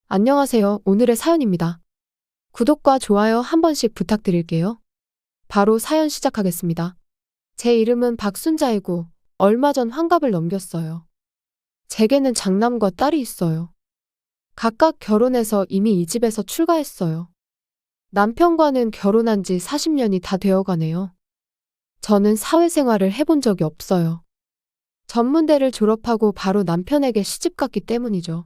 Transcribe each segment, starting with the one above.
안녕하세요. 오늘의 사연입니다. 구독과 좋아요 한 번씩 부탁드릴게요. 바로 사연 시작하겠습니다. 제 이름은 박순자이고 얼마 전 환갑을 넘겼어요. 제게는 장남과 딸이 있어요. 각각 결혼해서 이미 이 집에서 출가했어요. 남편과는 결혼한 지 40년이 다 되어가네요. 저는 사회생활을 해본 적이 없어요. 전문대를 졸업하고 바로 남편에게 시집갔기 때문이죠.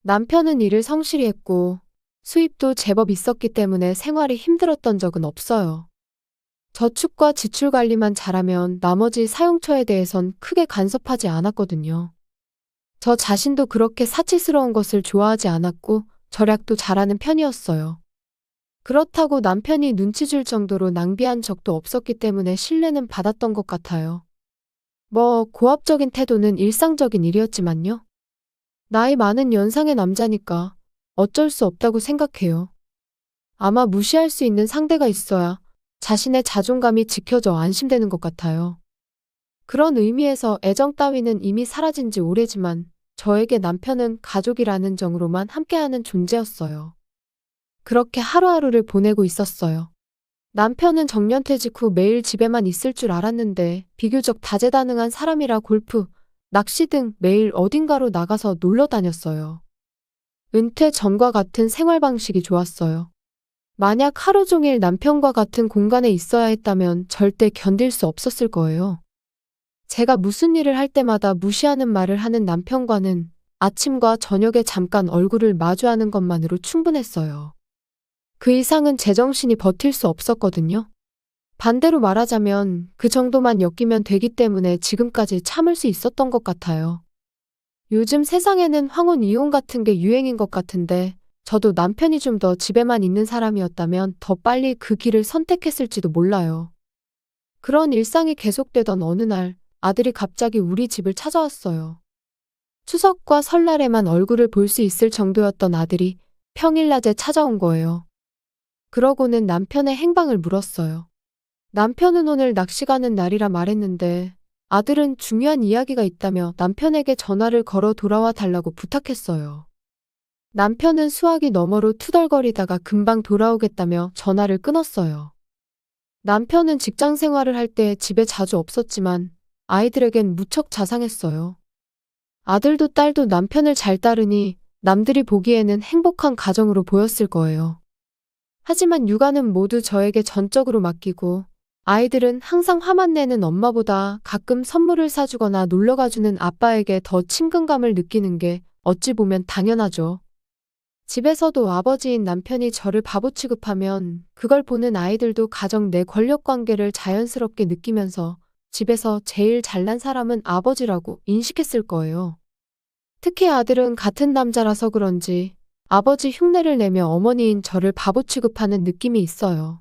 남편은 일을 성실히 했고 수입도 제법 있었기 때문에 생활이 힘들었던 적은 없어요. 저축과 지출 관리만 잘하면 나머지 사용처에 대해선 크게 간섭하지 않았거든요. 저 자신도 그렇게 사치스러운 것을 좋아하지 않았고 절약도 잘하는 편이었어요. 그렇다고 남편이 눈치 줄 정도로 낭비한 적도 없었기 때문에 신뢰는 받았던 것 같아요. 고압적인 태도는 일상적인 일이었지만요. 나이 많은 연상의 남자니까 어쩔 수 없다고 생각해요. 아마 무시할 수 있는 상대가 있어야 자신의 자존감이 지켜져 안심되는 것 같아요. 그런 의미에서 애정 따위는 이미 사라진 지 오래지만 저에게 남편은 가족이라는 정으로만 함께하는 존재였어요. 그렇게 하루하루를 보내고 있었어요. 남편은 정년퇴직 후 매일 집에만 있을 줄 알았는데 비교적 다재다능한 사람이라 골프, 낚시 등 매일 어딘가로 나가서 놀러 다녔어요. 은퇴 전과 같은 생활 방식이 좋았어요. 만약 하루 종일 남편과 같은 공간에 있어야 했다면 절대 견딜 수 없었을 거예요. 제가 무슨 일을 할 때마다 무시하는 말을 하는 남편과는 아침과 저녁에 잠깐 얼굴을 마주하는 것만으로 충분했어요. 그 이상은 제정신이 버틸 수 없었거든요. 반대로 말하자면 그 정도만 엮이면 되기 때문에 지금까지 참을 수 있었던 것 같아요. 요즘 세상에는 황혼 이혼 같은 게 유행인 것 같은데 저도 남편이 좀 더 집에만 있는 사람이었다면 더 빨리 그 길을 선택했을지도 몰라요. 그런 일상이 계속되던 어느 날 아들이 갑자기 우리 집을 찾아왔어요. 추석과 설날에만 얼굴을 볼 수 있을 정도였던 아들이 평일낮에 찾아온 거예요. 그러고는 남편의 행방을 물었어요. 남편은 오늘 낚시 가는 날이라 말했는데 아들은 중요한 이야기가 있다며 남편에게 전화를 걸어 돌아와 달라고 부탁했어요. 남편은 수화기 너머로 투덜거리다가 금방 돌아오겠다며 전화를 끊었어요. 남편은 직장 생활을 할 때 집에 자주 없었지만 아이들에겐 무척 자상했어요. 아들도 딸도 남편을 잘 따르니 남들이 보기에는 행복한 가정으로 보였을 거예요. 하지만 육아는 모두 저에게 전적으로 맡기고 아이들은 항상 화만 내는 엄마보다 가끔 선물을 사주거나 놀러가주는 아빠에게 더 친근감을 느끼는 게 어찌 보면 당연하죠. 집에서도 아버지인 남편이 저를 바보 취급하면 그걸 보는 아이들도 가정 내 권력관계를 자연스럽게 느끼면서 집에서 제일 잘난 사람은 아버지라고 인식했을 거예요. 특히 아들은 같은 남자라서 그런지 아버지 흉내를 내며 어머니인 저를 바보 취급하는 느낌이 있어요.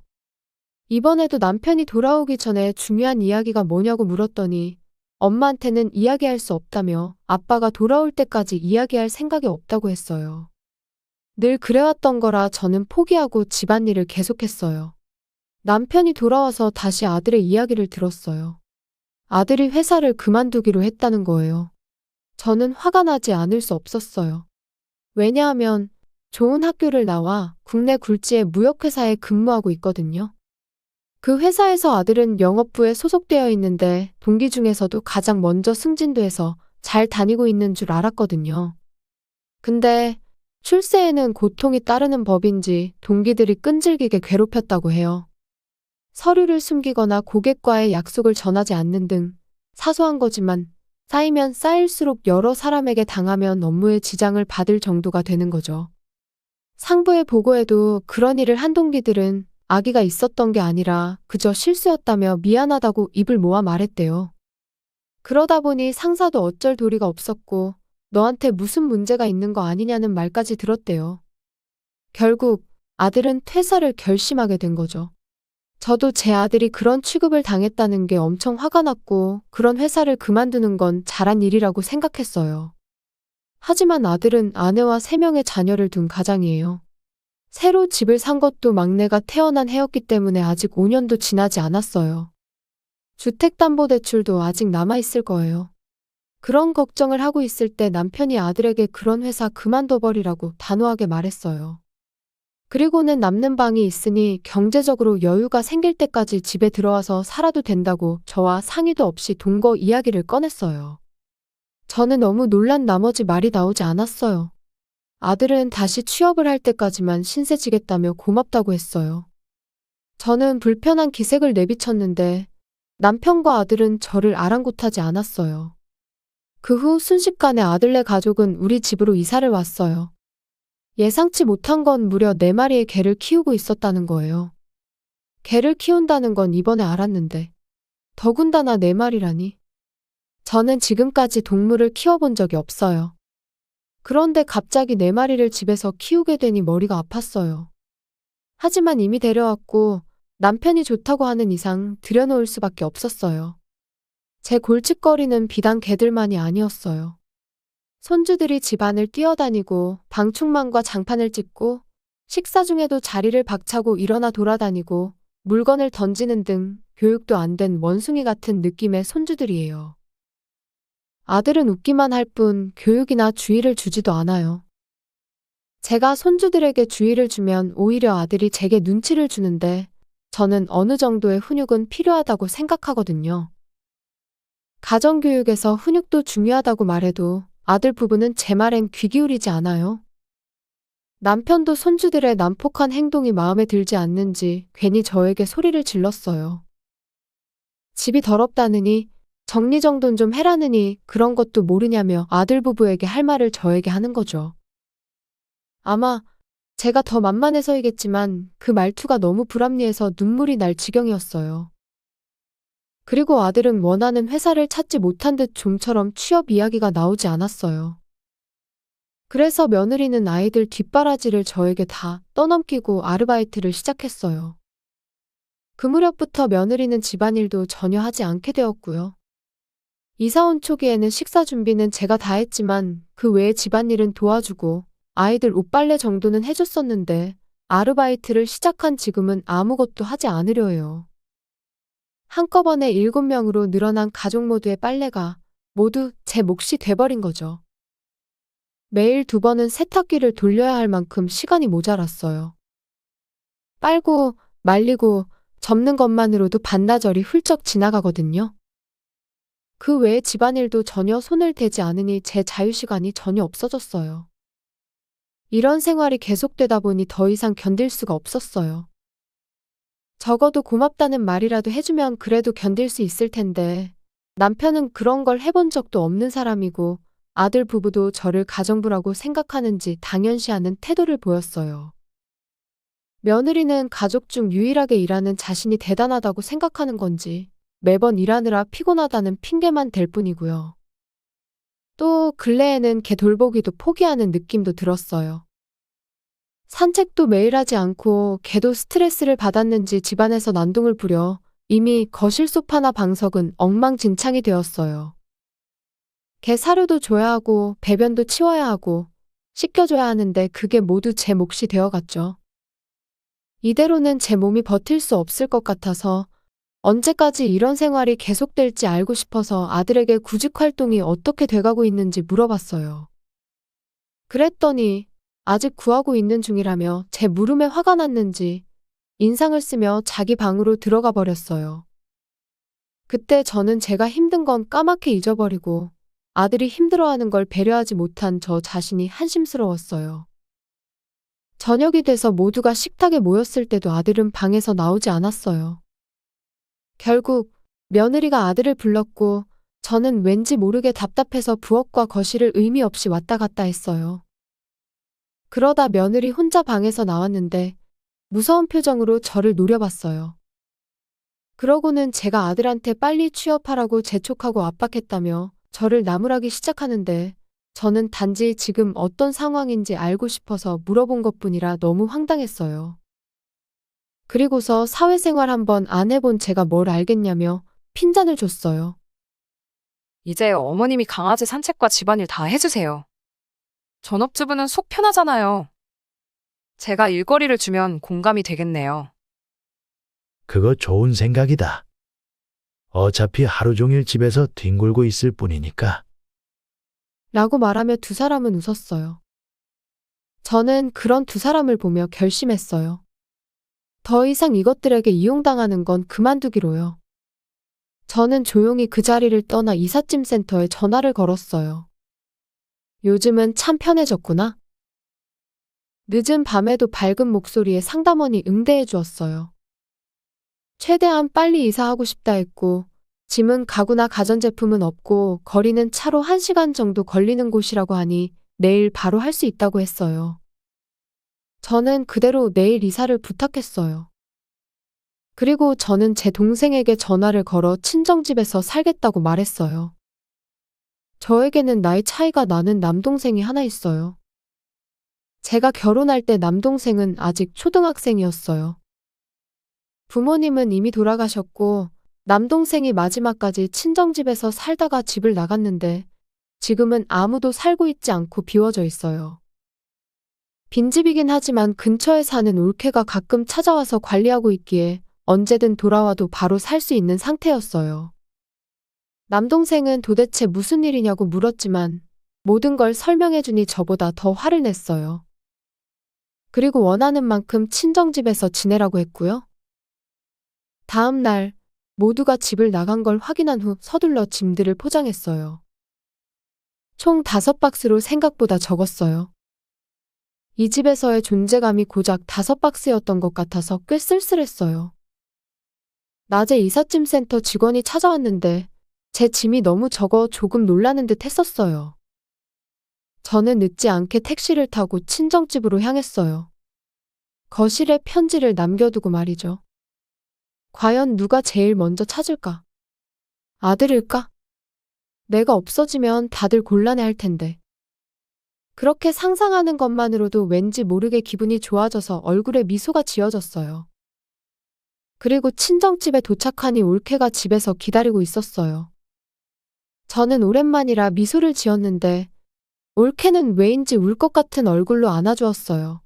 이번에도 남편이 돌아오기 전에 중요한 이야기가 뭐냐고 물었더니 엄마한테는 이야기할 수 없다며 아빠가 돌아올 때까지 이야기할 생각이 없다고 했어요. 늘 그래왔던 거라 저는 포기하고 집안일을 계속했어요. 남편이 돌아와서 다시 아들의 이야기를 들었어요. 아들이 회사를 그만두기로 했다는 거예요. 저는 화가 나지 않을 수 없었어요. 왜냐하면 좋은 학교를 나와 국내 굴지의 무역회사에 근무하고 있거든요. 그 회사에서 아들은 영업부에 소속되어 있는데 동기 중에서도 가장 먼저 승진도 해서 잘 다니고 있는 줄 알았거든요. 근데 출세에는 고통이 따르는 법인지 동기들이 끈질기게 괴롭혔다고 해요. 서류를 숨기거나 고객과의 약속을 전하지 않는 등 사소한 거지만 쌓이면 쌓일수록 여러 사람에게 당하면 업무에 지장을 받을 정도가 되는 거죠. 상부에 보고해도 그런 일을 한 동기들은 악의가 있었던 게 아니라 그저 실수였다며 미안하다고 입을 모아 말했대요. 그러다 보니 상사도 어쩔 도리가 없었고 너한테 무슨 문제가 있는 거 아니냐는 말까지 들었대요. 결국 아들은 퇴사를 결심하게 된 거죠. 저도 제 아들이 그런 취급을 당했다는 게 엄청 화가 났고 그런 회사를 그만두는 건 잘한 일이라고 생각했어요. 하지만 아들은 아내와 3명의 자녀를 둔 가장이에요. 새로 집을 산 것도 막내가 태어난 해였기 때문에 아직 5년도 지나지 않았어요. 주택담보대출도 아직 남아있을 거예요. 그런 걱정을 하고 있을 때 남편이 아들에게 그런 회사 그만둬버리라고 단호하게 말했어요. 그리고는 남는 방이 있으니 경제적으로 여유가 생길 때까지 집에 들어와서 살아도 된다고 저와 상의도 없이 동거 이야기를 꺼냈어요. 저는 너무 놀란 나머지 말이 나오지 않았어요. 아들은 다시 취업을 할 때까지만 신세 지겠다며 고맙다고 했어요. 저는 불편한 기색을 내비쳤는데 남편과 아들은 저를 아랑곳하지 않았어요. 그 후 순식간에 아들네 가족은 우리 집으로 이사를 왔어요. 예상치 못한 건 무려 4마리의 개를 키우고 있었다는 거예요. 개를 키운다는 건 이번에 알았는데 더군다나 4마리라니. 저는 지금까지 동물을 키워본 적이 없어요. 그런데 갑자기 4마리를 집에서 키우게 되니 머리가 아팠어요. 하지만 이미 데려왔고 남편이 좋다고 하는 이상 들여놓을 수밖에 없었어요. 제 골칫거리는 비단 개들만이 아니었어요. 손주들이 집안을 뛰어다니고 방충망과 장판을 찢고 식사 중에도 자리를 박차고 일어나 돌아다니고 물건을 던지는 등 교육도 안 된 원숭이 같은 느낌의 손주들이에요. 아들은 웃기만 할 뿐 교육이나 주의를 주지도 않아요. 제가 손주들에게 주의를 주면 오히려 아들이 제게 눈치를 주는데 저는 어느 정도의 훈육은 필요하다고 생각하거든요. 가정교육에서 훈육도 중요하다고 말해도 아들 부부는 제 말엔 귀 기울이지 않아요. 남편도 손주들의 난폭한 행동이 마음에 들지 않는지 괜히 저에게 소리를 질렀어요. 집이 더럽다느니 정리정돈 좀 해라느니 그런 것도 모르냐며 아들 부부에게 할 말을 저에게 하는 거죠. 아마 제가 더 만만해서이겠지만 그 말투가 너무 불합리해서 눈물이 날 지경이었어요. 그리고 아들은 원하는 회사를 찾지 못한 듯 좀처럼 취업 이야기가 나오지 않았어요. 그래서 며느리는 아이들 뒷바라지를 저에게 다 떠넘기고 아르바이트를 시작했어요. 그 무렵부터 며느리는 집안일도 전혀 하지 않게 되었고요. 이사 온 초기에는 식사 준비는 제가 다 했지만 그 외에 집안일은 도와주고 아이들 옷빨래 정도는 해줬었는데 아르바이트를 시작한 지금은 아무것도 하지 않으려 해요. 한꺼번에 7명으로 늘어난 가족 모두의 빨래가 모두 제 몫이 돼버린 거죠. 매일 2번은 세탁기를 돌려야 할 만큼 시간이 모자랐어요. 빨고, 말리고, 접는 것만으로도 반나절이 훌쩍 지나가거든요. 그 외에 집안일도 전혀 손을 대지 않으니 제 자유시간이 전혀 없어졌어요. 이런 생활이 계속되다 보니 더 이상 견딜 수가 없었어요. 적어도 고맙다는 말이라도 해주면 그래도 견딜 수 있을 텐데 남편은 그런 걸 해본 적도 없는 사람이고 아들 부부도 저를 가정부라고 생각하는지 당연시하는 태도를 보였어요. 며느리는 가족 중 유일하게 일하는 자신이 대단하다고 생각하는 건지 매번 일하느라 피곤하다는 핑계만 댈 뿐이고요. 또 근래에는 개 돌보기도 포기하는 느낌도 들었어요. 산책도 매일 하지 않고 개도 스트레스를 받았는지 집안에서 난동을 부려 이미 거실 소파나 방석은 엉망진창이 되었어요. 개 사료도 줘야 하고 배변도 치워야 하고 씻겨줘야 하는데 그게 모두 제 몫이 되어갔죠. 이대로는 제 몸이 버틸 수 없을 것 같아서 언제까지 이런 생활이 계속될지 알고 싶어서 아들에게 구직 활동이 어떻게 돼가고 있는지 물어봤어요. 그랬더니 아직 구하고 있는 중이라며 제 물음에 화가 났는지 인상을 쓰며 자기 방으로 들어가 버렸어요. 그때 저는 제가 힘든 건 까맣게 잊어버리고 아들이 힘들어하는 걸 배려하지 못한 저 자신이 한심스러웠어요. 저녁이 돼서 모두가 식탁에 모였을 때도 아들은 방에서 나오지 않았어요. 결국 며느리가 아들을 불렀고 저는 왠지 모르게 답답해서 부엌과 거실을 의미 없이 왔다 갔다 했어요. 그러다 며느리 혼자 방에서 나왔는데 무서운 표정으로 저를 노려봤어요. 그러고는 제가 아들한테 빨리 취업하라고 재촉하고 압박했다며 저를 나무라기 시작하는데 저는 단지 지금 어떤 상황인지 알고 싶어서 물어본 것뿐이라 너무 황당했어요. 그리고서 사회생활 한번 안 해본 제가 뭘 알겠냐며 핀잔을 줬어요. 이제 어머님이 강아지 산책과 집안일 다 해주세요. 전업주부는 속 편하잖아요. 제가 일거리를 주면 공감이 되겠네요. 그거 좋은 생각이다. 어차피 하루 종일 집에서 뒹굴고 있을 뿐이니까 라고 말하며 두 사람은 웃었어요. 저는 그런 두 사람을 보며 결심했어요. 더 이상 이것들에게 이용당하는 건 그만두기로요. 저는 조용히 그 자리를 떠나 이삿짐 센터에 전화를 걸었어요. 요즘은 참 편해졌구나. 늦은 밤에도 밝은 목소리에 상담원이 응대해 주었어요. 최대한 빨리 이사하고 싶다 했고, 짐은 가구나 가전제품은 없고 거리는 차로 1시간 정도 걸리는 곳이라고 하니 내일 바로 할 수 있다고 했어요. 저는 그대로 내일 이사를 부탁했어요. 그리고 저는 제 동생에게 전화를 걸어 친정집에서 살겠다고 말했어요. 저에게는 나이 차이가 나는 남동생이 하나 있어요. 제가 결혼할 때 남동생은 아직 초등학생이었어요. 부모님은 이미 돌아가셨고, 남동생이 마지막까지 친정집에서 살다가 집을 나갔는데, 지금은 아무도 살고 있지 않고 비워져 있어요. 빈집이긴 하지만 근처에 사는 올케가 가끔 찾아와서 관리하고 있기에 언제든 돌아와도 바로 살 수 있는 상태였어요. 남동생은 도대체 무슨 일이냐고 물었지만 모든 걸 설명해주니 저보다 더 화를 냈어요. 그리고 원하는 만큼 친정집에서 지내라고 했고요. 다음 날 모두가 집을 나간 걸 확인한 후 서둘러 짐들을 포장했어요. 총 5박스로 생각보다 적었어요. 이 집에서의 존재감이 고작 5박스였던 것 같아서 꽤 쓸쓸했어요. 낮에 이삿짐 센터 직원이 찾아왔는데 제 짐이 너무 적어 조금 놀라는 듯 했었어요. 저는 늦지 않게 택시를 타고 친정집으로 향했어요. 거실에 편지를 남겨두고 말이죠. 과연 누가 제일 먼저 찾을까? 아들일까? 내가 없어지면 다들 곤란해할 텐데. 그렇게 상상하는 것만으로도 왠지 모르게 기분이 좋아져서 얼굴에 미소가 지어졌어요. 그리고 친정집에 도착하니 올케가 집에서 기다리고 있었어요. 저는 오랜만이라 미소를 지었는데 올케는 왜인지 울 것 같은 얼굴로 안아주었어요.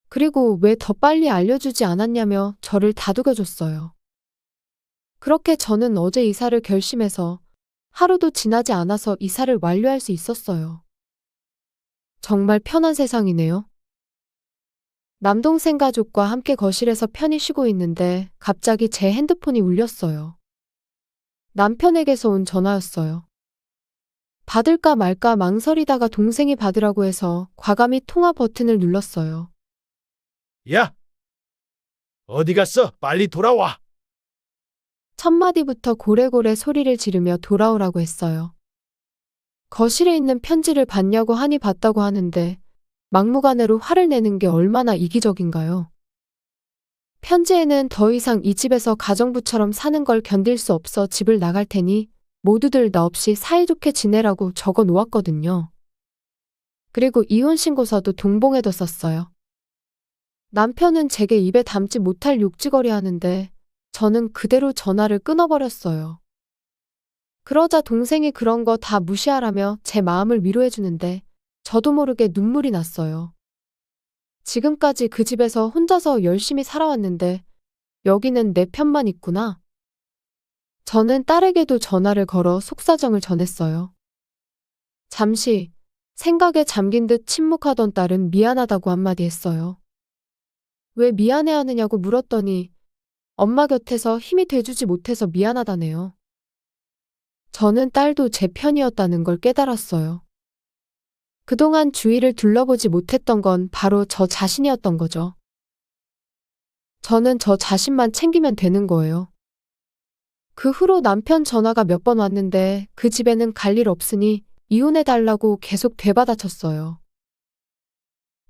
그리고 왜 더 빨리 알려주지 않았냐며 저를 다독여줬어요. 그렇게 저는 어제 이사를 결심해서 하루도 지나지 않아서 이사를 완료할 수 있었어요. 정말 편한 세상이네요. 남동생 가족과 함께 거실에서 편히 쉬고 있는데 갑자기 제 핸드폰이 울렸어요. 남편에게서 온 전화였어요. 받을까 말까 망설이다가 동생이 받으라고 해서 과감히 통화 버튼을 눌렀어요. 야! 어디 갔어? 빨리 돌아와! 첫 마디부터 고래고래 소리를 지르며 돌아오라고 했어요. 거실에 있는 편지를 봤냐고 하니 봤다고 하는데 막무가내로 화를 내는 게 얼마나 이기적인가요? 편지에는 더 이상 이 집에서 가정부처럼 사는 걸 견딜 수 없어 집을 나갈 테니 모두들 나 없이 사이좋게 지내라고 적어 놓았거든요. 그리고 이혼신고서도 동봉해뒀 썼어요. 남편은 제게 입에 담지 못할 욕지거리 하는데 저는 그대로 전화를 끊어버렸어요. 그러자 동생이 그런 거 다 무시하라며 제 마음을 위로해주는데 저도 모르게 눈물이 났어요. 지금까지 그 집에서 혼자서 열심히 살아왔는데 여기는 내 편만 있구나. 저는 딸에게도 전화를 걸어 속사정을 전했어요. 잠시 생각에 잠긴 듯 침묵하던 딸은 미안하다고 한마디 했어요. 왜 미안해하느냐고 물었더니 엄마 곁에서 힘이 돼주지 못해서 미안하다네요. 저는 딸도 제 편이었다는 걸 깨달았어요. 그동안 주위를 둘러보지 못했던 건 바로 저 자신이었던 거죠. 저는 저 자신만 챙기면 되는 거예요. 그 후로 남편 전화가 몇 번 왔는데 그 집에는 갈 일 없으니 이혼해달라고 계속 되받아쳤어요.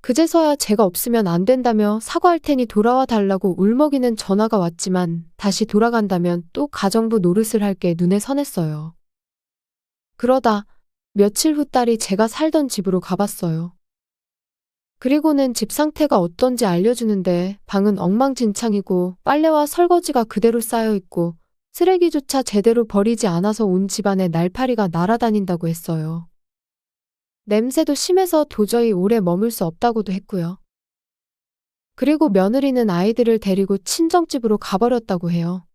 그제서야 제가 없으면 안 된다며 사과할 테니 돌아와 달라고 울먹이는 전화가 왔지만 다시 돌아간다면 또 가정부 노릇을 할 게 눈에 선했어요. 그러다 며칠 후 딸이 제가 살던 집으로 가봤어요. 그리고는 집 상태가 어떤지 알려주는데 방은 엉망진창이고 빨래와 설거지가 그대로 쌓여있고 쓰레기조차 제대로 버리지 않아서 온 집안에 날파리가 날아다닌다고 했어요. 냄새도 심해서 도저히 오래 머물 수 없다고도 했고요. 그리고 며느리는 아이들을 데리고 친정집으로 가버렸다고 해요.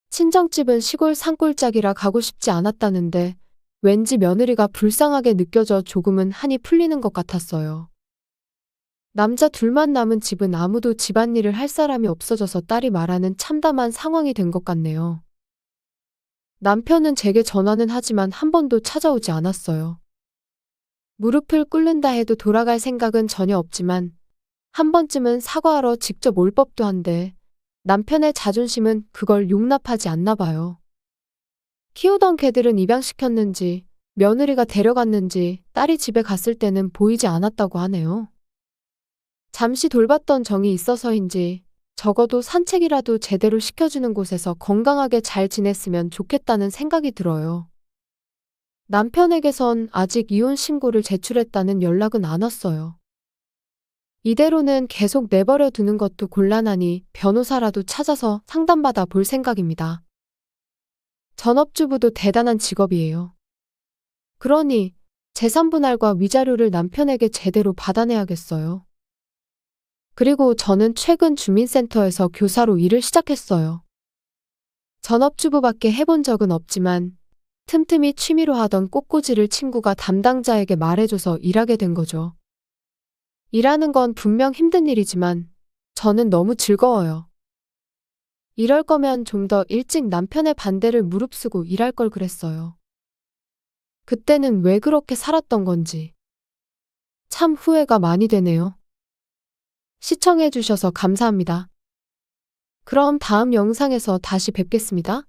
친정집은 시골 산골짜기라 가고 싶지 않았다는데 왠지 며느리가 불쌍하게 느껴져 조금은 한이 풀리는 것 같았어요. 남자 둘만 남은 집은 아무도 집안일을 할 사람이 없어져서 딸이 말하는 참담한 상황이 된 것 같네요. 남편은 제게 전화는 하지만 한 번도 찾아오지 않았어요. 무릎을 꿇는다 해도 돌아갈 생각은 전혀 없지만 한 번쯤은 사과하러 직접 올 법도 한데 남편의 자존심은 그걸 용납하지 않나 봐요. 키우던 개들은 입양시켰는지 며느리가 데려갔는지 딸이 집에 갔을 때는 보이지 않았다고 하네요. 잠시 돌봤던 정이 있어서인지 적어도 산책이라도 제대로 시켜주는 곳에서 건강하게 잘 지냈으면 좋겠다는 생각이 들어요. 남편에게선 아직 이혼 신고를 제출했다는 연락은 안 왔어요. 이대로는 계속 내버려 두는 것도 곤란하니 변호사라도 찾아서 상담받아 볼 생각입니다. 전업주부도 대단한 직업이에요. 그러니 재산분할과 위자료를 남편에게 제대로 받아내야겠어요. 그리고 저는 최근 주민센터에서 교사로 일을 시작했어요. 전업주부밖에 해본 적은 없지만 틈틈이 취미로 하던 꽃꽂이를 친구가 담당자에게 말해줘서 일하게 된 거죠. 일하는 건 분명 힘든 일이지만 저는 너무 즐거워요. 이럴 거면 좀 더 일찍 남편의 반대를 무릅쓰고 일할 걸 그랬어요. 그때는 왜 그렇게 살았던 건지 참 후회가 많이 되네요. 시청해주셔서 감사합니다. 그럼 다음 영상에서 다시 뵙겠습니다.